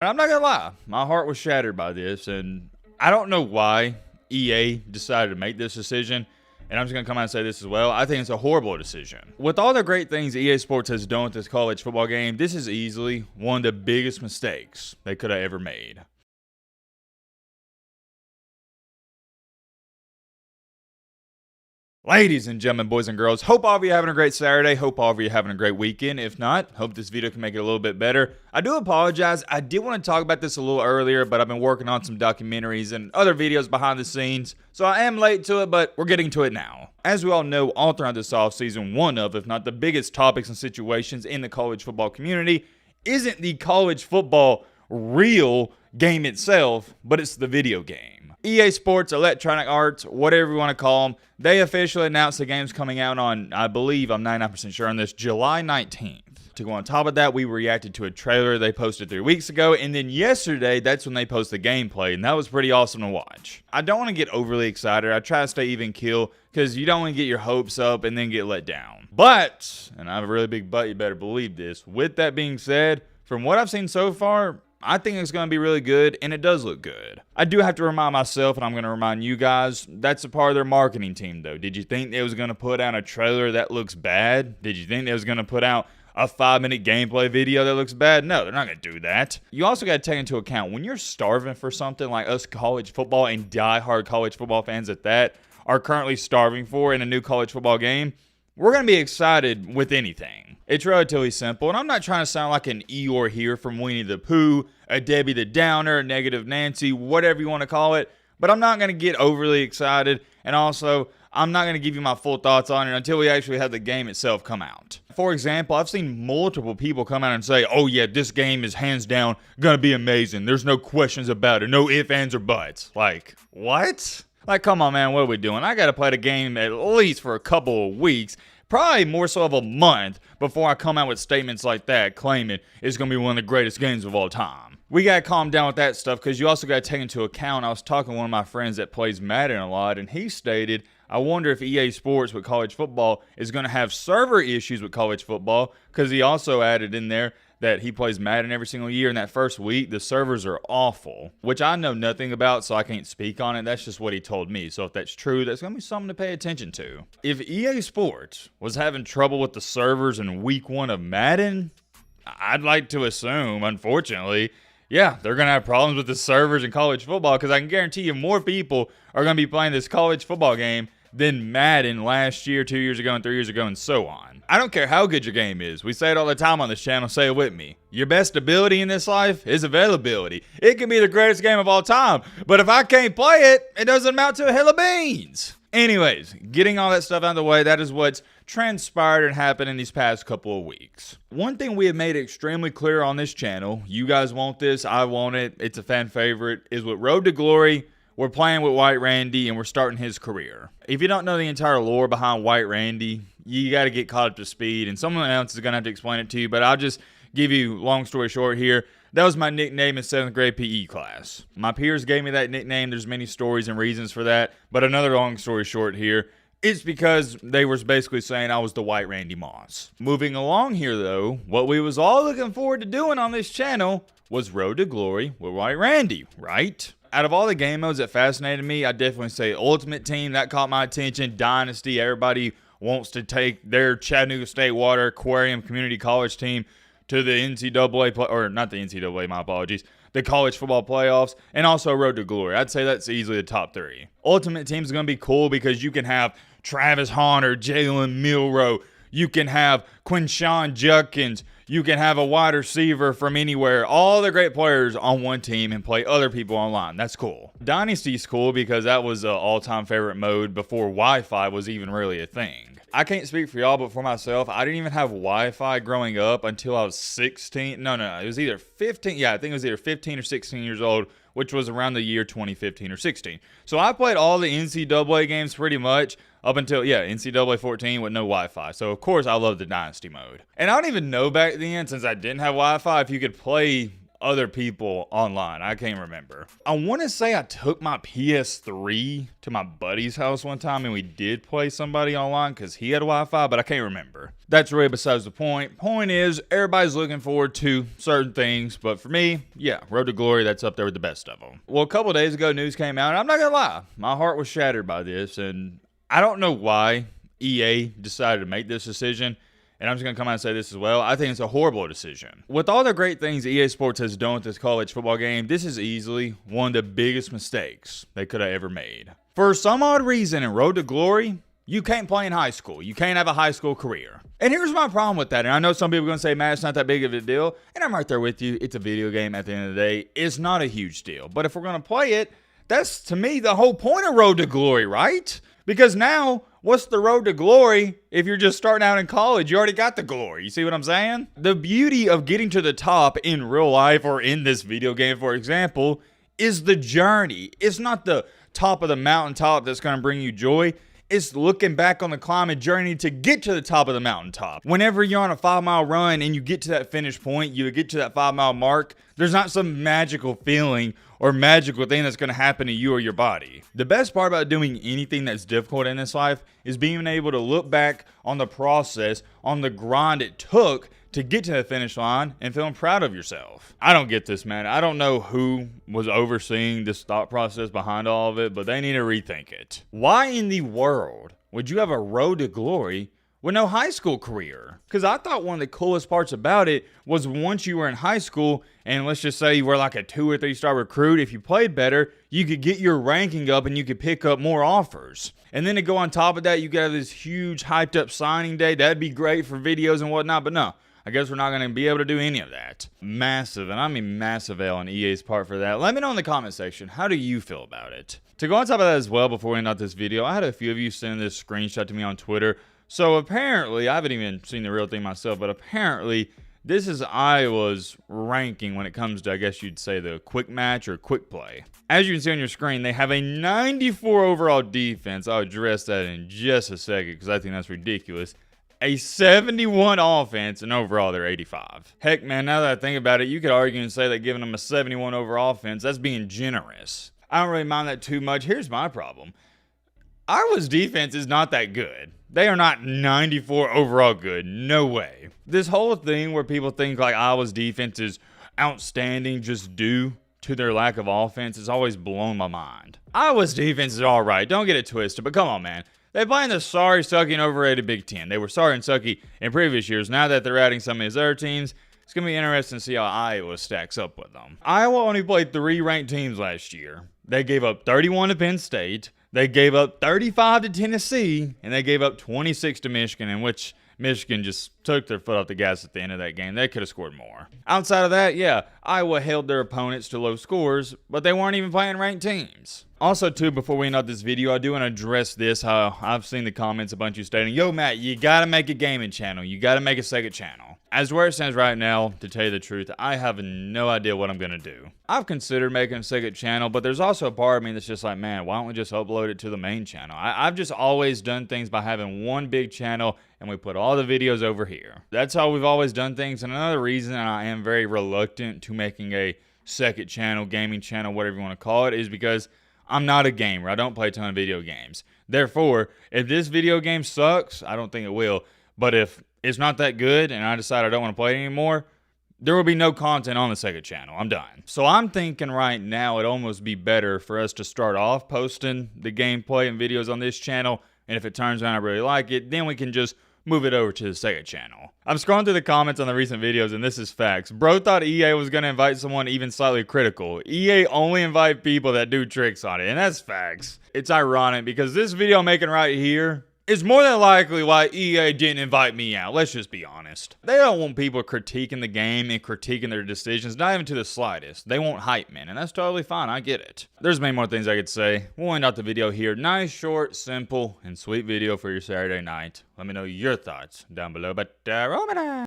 And I'm not gonna lie, my heart was shattered by this, and I don't know why EA decided to make this decision. And I'm just gonna come out and say this as well. I think it's a horrible decision. With all the great things EA Sports has done with this college football game, this is easily one of the biggest mistakes they could have ever made. Ladies and gentlemen, boys and girls, hope all of you are having a great Saturday. Hope all of you are having a great weekend. If not, hope this video can make it a little bit better. I do apologize. I did want to talk about this a little earlier, but I've been working on some documentaries and other videos behind the scenes, so I am late to it, but we're getting to it now. As we all know, all throughout this offseason, one of, if not the biggest topics and situations in the college football community isn't the college football real game itself, but it's the video game. EA Sports, Electronic Arts, whatever you want to call them, they officially announced the game's coming out on, I believe, I'm 99% sure on this, July 19th. To go on top of that, we reacted to a trailer they posted 3 weeks ago, and then yesterday, that's when they posted the gameplay, and that was pretty awesome to watch. I don't want to get overly excited. I try to stay even keel, because you don't want to get your hopes up and then get let down. But, and I have a really big but, you better believe this, with that being said, from what I've seen so far, I think it's going to be really good, and it does look good. I do have to remind myself, and I'm going to remind you guys, that's a part of their marketing team, though. Did you think they was going to put out a trailer that looks bad? Did you think they was going to put out a 5-minute gameplay video that looks bad? No, they're not going to do that. You also got to take into account, when you're starving for something like us college football and diehard college football fans at that are currently starving for in a new college football game, we're going to be excited with anything. It's relatively simple, and I'm not trying to sound like an Eeyore here from Winnie the Pooh, a Debbie the Downer, a Negative Nancy, whatever you want to call it, but I'm not going to get overly excited, and also, I'm not going to give you my full thoughts on it until we actually have the game itself come out. For example, I've seen multiple people come out and say, oh yeah, this game is hands down going to be amazing. There's no questions about it. No ifs, ands, or buts. Like, what? Like, come on, man, what are we doing? I got to play the game at least for a couple of weeks, probably more so of a month, before I come out with statements like that claiming it's going to be one of the greatest games of all time. We got to calm down with that stuff, because you also got to take into account, I was talking to one of my friends that plays Madden a lot, and he stated, I wonder if EA Sports with college football is going to have server issues with college football, because he also added in there that he plays Madden every single year. In that first week, the servers are awful, which I know nothing about, so I can't speak on it. That's just what he told me. So if that's true, that's going to be something to pay attention to. If EA Sports was having trouble with the servers in week 1 of Madden, I'd like to assume, unfortunately, yeah, they're going to have problems with the servers in college football, because I can guarantee you more people are going to be playing this college football game than Madden last year, 2 years ago, and 3 years ago, and so on. I don't care how good your game is. We say it all the time on this channel. Say it with me. Your best ability in this life is availability. It can be the greatest game of all time, but if I can't play it, it doesn't amount to a hill of beans. Anyways, getting all that stuff out of the way, that is what's transpired and happened in these past couple of weeks. One thing we have made extremely clear on this channel, you guys want this, I want it, it's a fan favorite, is with Road to Glory, we're playing with White Randy and we're starting his career. If you don't know the entire lore behind White Randy, you got to get caught up to speed, and someone else is going to have to explain it to you, but I'll just give you long story short here. That was my nickname in 7th grade PE class. My peers gave me that nickname. There's many stories and reasons for that, but another long story short here, it's because they were basically saying I was the White Randy Moss. Moving along here though, what we was all looking forward to doing on this channel was Road to Glory with White Randy, right? Out of all the game modes that fascinated me, I definitely say Ultimate Team, that caught my attention. Dynasty, everybody wants to take their Chattanooga State Water Aquarium Community College team to the NCAA, or not the NCAA, my apologies, the college football playoffs, and also Road to Glory. I'd say that's easily the top 3. Ultimate Team is going to be cool because you can have Travis Hunter, Jalen Milroe, you can have Quinshawn Judkins, you can have a wide receiver from anywhere, all the great players on one team and play other people online. That's cool. Dynasty's cool because that was an all-time favorite mode before Wi-Fi was even really a thing. I can't speak for y'all, but for myself, I didn't even have Wi-Fi growing up until I was 16. No, it was either 15. Yeah, I think it was either 15 or 16 years old, which was around the year 2015 or 16. So I played all the NCAA games pretty much up until, NCAA 14 with no Wi-Fi. So, of course, I love the Dynasty mode. And I don't even know back then, since I didn't have Wi-Fi, if you could play other people online. I can't remember. I want to say I took my PS3 to my buddy's house one time and we did play somebody online because he had Wi-Fi, but I can't remember. That's really besides the point. Point is, everybody's looking forward to certain things, but for me, yeah, Road to Glory, that's up there with the best of them. Well, a couple days ago, news came out, and I'm not gonna lie, my heart was shattered by this, and I don't know why EA decided to make this decision. And I'm just going to come out and say this as well. I think it's a horrible decision. With all the great things EA Sports has done with this college football game, this is easily one of the biggest mistakes they could have ever made. For some odd reason in Road to Glory, you can't play in high school. You can't have a high school career. And here's my problem with that. And I know some people are going to say, man, it's not that big of a deal. And I'm right there with you. It's a video game at the end of the day. It's not a huge deal. But if we're going to play it, that's, to me, the whole point of Road to Glory, right? Because now, what's the road to glory if you're just starting out in college? You already got the glory. You see what I'm saying? The beauty of getting to the top in real life or in this video game, for example, is the journey. It's not the top of the mountaintop that's going to bring you joy. It's looking back on the climbing journey to get to the top of the mountaintop. Whenever you're on a 5-mile run and you get to that finish point, you get to that 5-mile mark, there's not some magical feeling or magical thing that's going to happen to you or your body. The best part about doing anything that's difficult in this life is being able to look back on the process, on the grind it took to get to the finish line and feeling proud of yourself. I don't get this, man. I don't know who was overseeing this thought process behind all of it, but they need to rethink it. Why in the world would you have a road to glory with no high school career? Because I thought one of the coolest parts about it was once you were in high school, and let's just say you were like a 2 or 3 star recruit, if you played better, you could get your ranking up and you could pick up more offers. And then to go on top of that, you got this huge hyped up signing day. That'd be great for videos and whatnot, but no. I guess we're not going to be able to do any of that. Massive, and I mean massive L on EA's part for that. Let me know in the comment section, how do you feel about it? To go on top of that as well, before we end out this video, I had a few of you send this screenshot to me on Twitter. So apparently, I haven't even seen the real thing myself, but apparently, this is Iowa's ranking when it comes to, I guess you'd say, the quick match or quick play. As you can see on your screen, they have a 94 overall defense. I'll address that in just a second because I think that's ridiculous. A 71 offense, and overall they're 85. Heck, man, now that I think about it, you could argue and say that giving them a 71 overall offense, that's being generous. I don't really mind that too much. Here's my problem. Iowa's defense is not that good. They are not 94 overall good. No way. This whole thing where people think like Iowa's defense is outstanding just due to their lack of offense has always blown my mind. Iowa's defense is all right. Don't get it twisted, but come on, man. They play in the sorry, sucky, and overrated Big Ten. They were sorry and sucky in previous years. Now that they're adding some of these other teams, it's going to be interesting to see how Iowa stacks up with them. Iowa only played 3 ranked teams last year. They gave up 31 to Penn State. They gave up 35 to Tennessee. And they gave up 26 to Michigan, in which Michigan just took their foot off the gas at the end of that game. They could have scored more. Outside of that, yeah, Iowa held their opponents to low scores, but they weren't even playing ranked teams. Also, too, before we end up this video, I do want to address this. How I've seen the comments, a bunch of you stating, yo, Matt, you got to make a gaming channel. You got to make a second channel. As where it stands right now, to tell you the truth, I have no idea what I'm going to do. I've considered making a second channel, but there's also a part of me that's just like, man, why don't we just upload it to the main channel? I've just always done things by having one big channel, and we put all the videos over here. That's how we've always done things, and another reason I am very reluctant to making a second channel, gaming channel, whatever you want to call it, is because I'm not a gamer. I don't play a ton of video games. Therefore, if this video game sucks, I don't think it will, but if it's not that good and I decide I don't want to play it anymore, there will be no content on the second channel. I'm done. So I'm thinking right now it'd almost be better for us to start off posting the gameplay and videos on this channel, and if it turns out I really like it, then we can just move it over to the second channel. I'm scrolling through the comments on the recent videos, and this is facts. Bro thought EA was going to invite someone even slightly critical. EA only invite people that do tricks on it, and that's facts. It's ironic because this video I'm making right here is more than likely why EA didn't invite me out. Let's just be honest. They don't want people critiquing the game and critiquing their decisions, not even to the slightest. They want hype men, and that's totally fine. I get it. There's many more things I could say. We'll end out the video here. Nice, short, simple, and sweet video for your Saturday night. Let me know your thoughts down below. But,